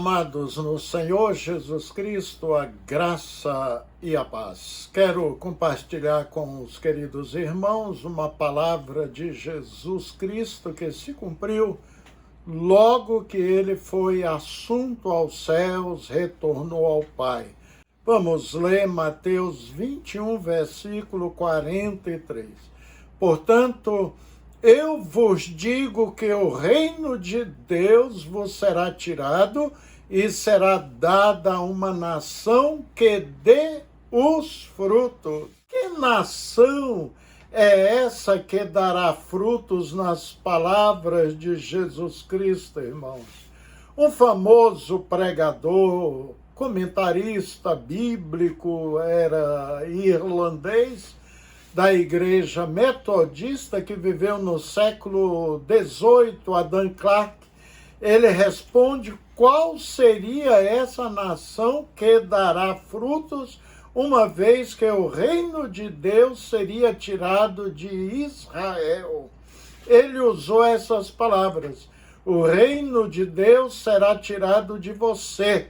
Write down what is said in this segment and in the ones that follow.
Amados no Senhor Jesus Cristo, a graça e a paz. Quero compartilhar com os queridos irmãos uma palavra de Jesus Cristo que se cumpriu logo que ele foi assunto aos céus, retornou ao Pai. Vamos ler Mateus 21, versículo 43. Portanto, eu vos digo que o reino de Deus vos será tirado e será dada a uma nação que dê os frutos. Que nação é essa que dará frutos nas palavras de Jesus Cristo, irmãos? Um famoso pregador, comentarista bíblico, era irlandês, da igreja metodista que viveu no século XVIII, Adam Clarke. Ele responde qual seria essa nação que dará frutos, uma vez que o reino de Deus seria tirado de Israel. Ele usou essas palavras: o reino de Deus será tirado de você,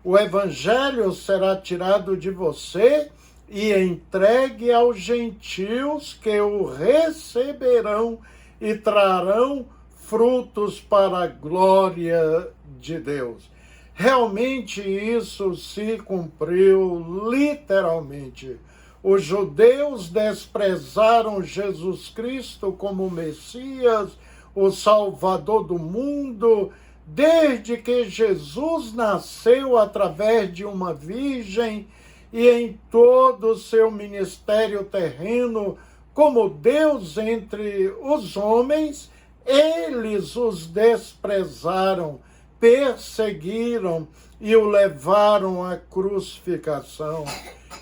o evangelho será tirado de você e entregue aos gentios, que o receberão e trarão frutos para a glória de Deus. Realmente isso se cumpriu literalmente. Os judeus desprezaram Jesus Cristo como Messias, o Salvador do mundo, desde que Jesus nasceu através de uma virgem, e em todo o seu ministério terreno, como Deus entre os homens, eles os desprezaram, perseguiram e o levaram à crucificação.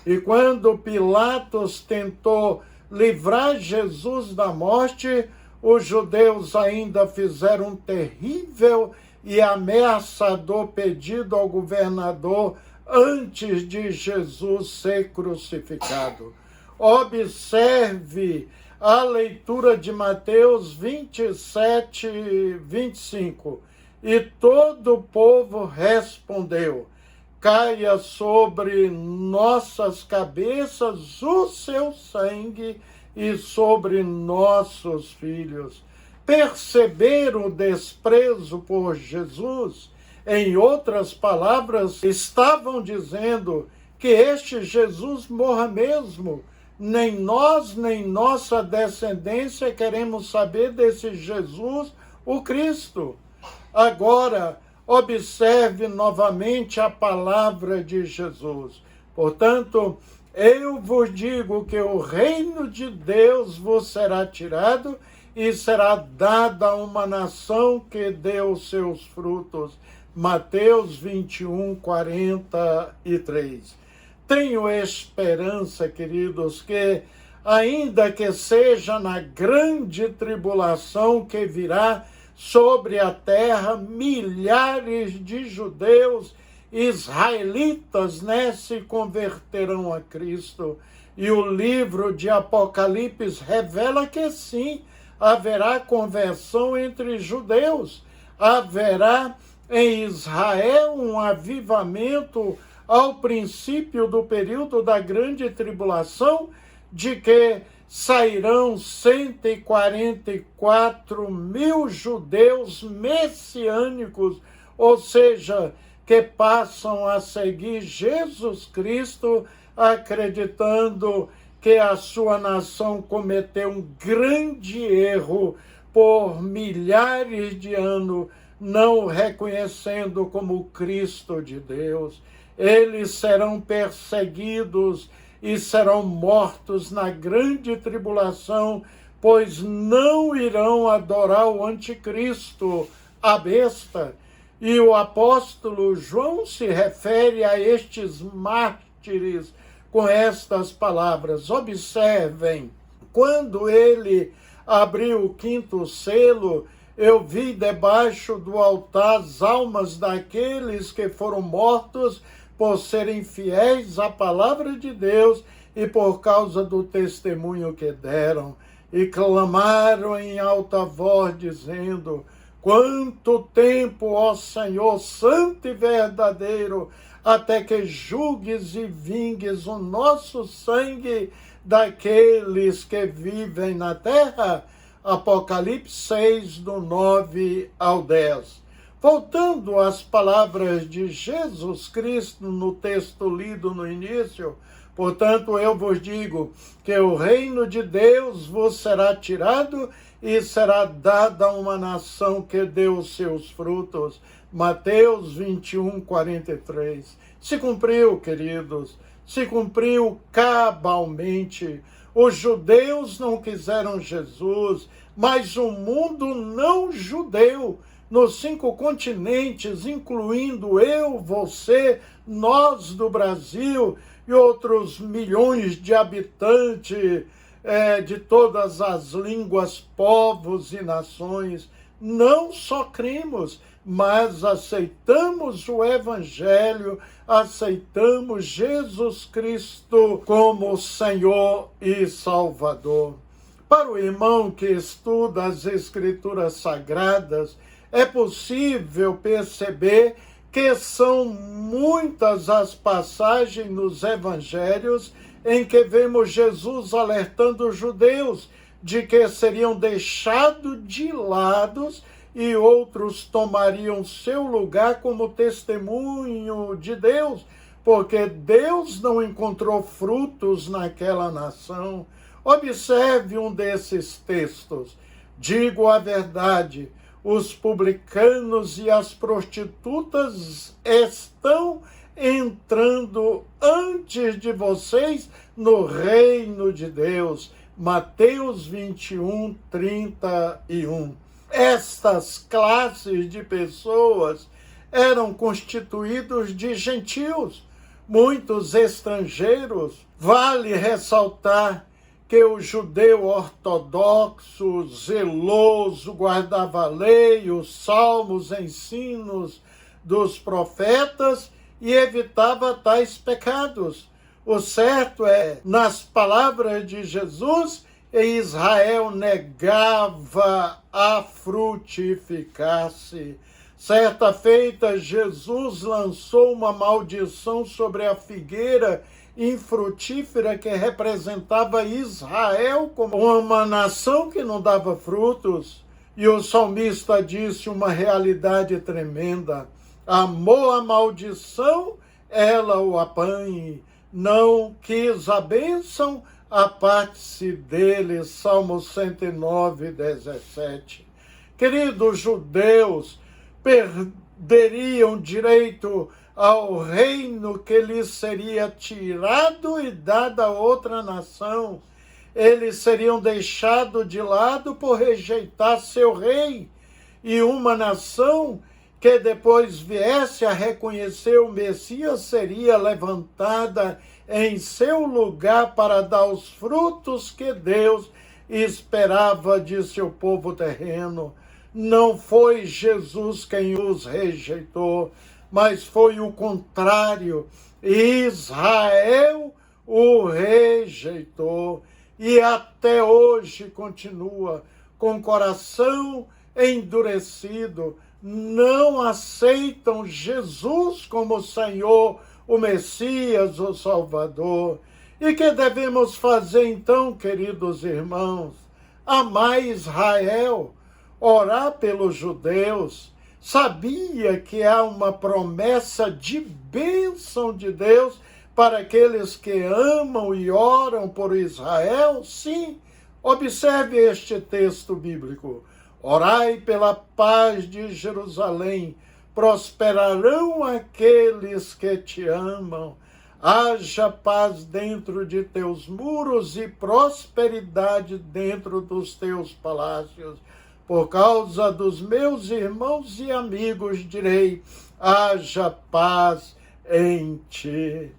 E quando Pilatos tentou livrar Jesus da morte, os judeus ainda fizeram um terrível e ameaçador pedido ao governador antes de Jesus ser crucificado. Observe a leitura de Mateus 27, 25. E todo o povo respondeu: caia sobre nossas cabeças o seu sangue e sobre nossos filhos. Perceberam o desprezo por Jesus? Em outras palavras, estavam dizendo que este Jesus morra mesmo. Nem nós, nem nossa descendência queremos saber desse Jesus, o Cristo. Agora, observe novamente a palavra de Jesus. Portanto, eu vos digo que o reino de Deus vos será tirado e será dada a uma nação que dê os seus frutos. Mateus 21, 43. Tenho esperança, queridos, que ainda que seja na grande tribulação que virá sobre a terra, milhares de judeus, israelitas, se converterão a Cristo. E o livro de Apocalipse revela que sim, haverá conversão entre judeus, haverá em Israel um avivamento ao princípio do período da grande tribulação, de que sairão 144 mil judeus messiânicos, ou seja, que passam a seguir Jesus Cristo, acreditando que a sua nação cometeu um grande erro por milhares de anos, não reconhecendo como Cristo de Deus. Eles serão perseguidos e serão mortos na grande tribulação, pois não irão adorar o anticristo, a besta. E o apóstolo João se refere a estes mártires com estas palavras. Observem, quando ele abriu o quinto selo, eu vi debaixo do altar as almas daqueles que foram mortos por serem fiéis à palavra de Deus e por causa do testemunho que deram. E clamaram em alta voz, dizendo: Quanto tempo, ó Senhor, santo e verdadeiro, até que julgues e vingues o nosso sangue daqueles que vivem na terra? Apocalipse 6, do 9 ao 10. Voltando às palavras de Jesus Cristo no texto lido no início, portanto eu vos digo que o reino de Deus vos será tirado e será dada a uma nação que deu os seus frutos. Mateus 21, 43. Se cumpriu, queridos, se cumpriu cabalmente. Os judeus não quiseram Jesus, mas o mundo não judeu, nos 5 continentes, incluindo eu, você, nós do Brasil e outros milhões de habitantes de todas as línguas, povos e nações, não só cremos, mas aceitamos o Evangelho, aceitamos Jesus Cristo como Senhor e Salvador. Para o irmão que estuda as Escrituras Sagradas, é possível perceber que são muitas as passagens nos Evangelhos em que vemos Jesus alertando os judeus de que seriam deixados de lado e outros tomariam seu lugar como testemunho de Deus, porque Deus não encontrou frutos naquela nação. Observe um desses textos. Digo a verdade, os publicanos e as prostitutas estão entrando antes de vocês no reino de Deus. Mateus 21, 31. Estas classes de pessoas eram constituídos de gentios, muitos estrangeiros. Vale ressaltar que o judeu ortodoxo, zeloso, guardava a lei, os salmos, ensinos dos profetas e evitava tais pecados. O certo é, nas palavras de Jesus, Israel negava a frutificar-se. Certa feita, Jesus lançou uma maldição sobre a figueira infrutífera que representava Israel como uma nação que não dava frutos. E o salmista disse uma realidade tremenda: amou a maldição, ela o apanhe. Não quis a bênção, aparte-se dele. Salmo 109, 17. Queridos judeus, perderiam direito ao reino que lhes seria tirado e dado a outra nação. Eles seriam deixados de lado por rejeitar seu rei, e uma nação que depois viesse a reconhecer o Messias seria levantada em seu lugar para dar os frutos que Deus esperava de seu povo terreno. Não foi Jesus quem os rejeitou, mas foi o contrário. Israel o rejeitou e até hoje continua com o coração endurecido. Não aceitam Jesus como Senhor, o Messias, o Salvador. E que devemos fazer então, queridos irmãos? Amar Israel, orar pelos judeus. Sabia que há uma promessa de bênção de Deus para aqueles que amam e oram por Israel? Sim, observe este texto bíblico. Orai pela paz de Jerusalém, prosperarão aqueles que te amam. Haja paz dentro de teus muros e prosperidade dentro dos teus palácios. Por causa dos meus irmãos e amigos, direi, haja paz em ti.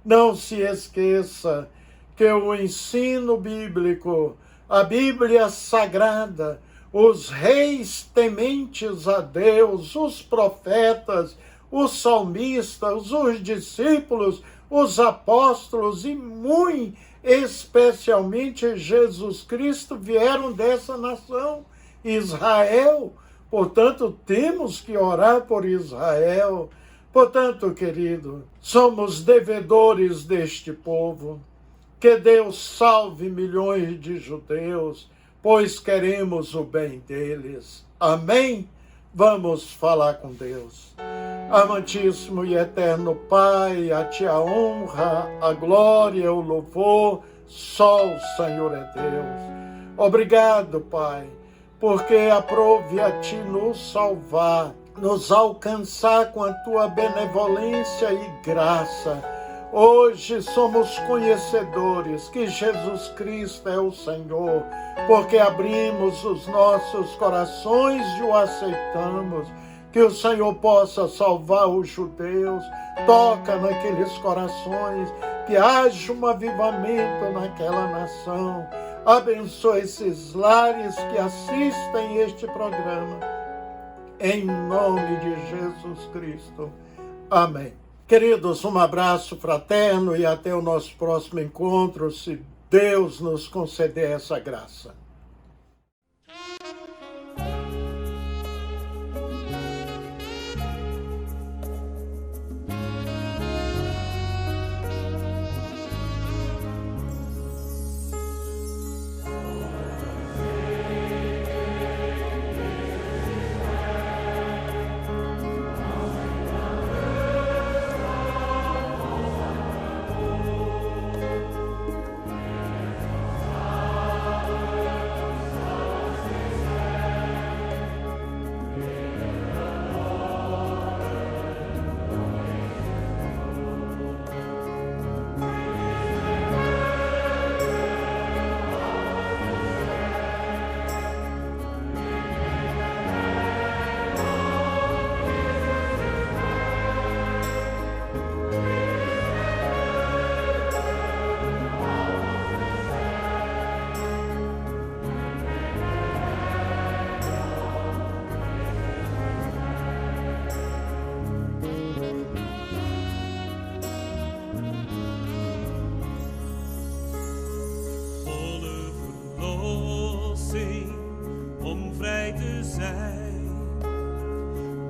Não se esqueça que o ensino bíblico, a Bíblia Sagrada, os reis tementes a Deus, os profetas, os salmistas, os discípulos, os apóstolos e muito especialmente Jesus Cristo vieram dessa nação, Israel. Portanto, temos que orar por Israel. Portanto, querido, somos devedores deste povo. Que Deus salve milhões de judeus, pois queremos o bem deles. Amém? Vamos falar com Deus. Amantíssimo e eterno Pai, a Ti a honra, a glória, o louvor, só o Senhor é Deus. Obrigado, Pai, porque aprove a Ti nos salvar, nos alcançar com a Tua benevolência e graça. Hoje somos conhecedores que Jesus Cristo é o Senhor, porque abrimos os nossos corações e o aceitamos. Que o Senhor possa salvar os judeus, toca naqueles corações, que haja um avivamento naquela nação. Abençoe esses lares que assistem este programa. Em nome de Jesus Cristo. Amém. Queridos, um abraço fraterno e até o nosso próximo encontro, se Deus nos conceder essa graça.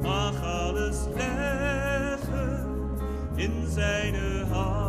Mag alles leggen in zijn hand.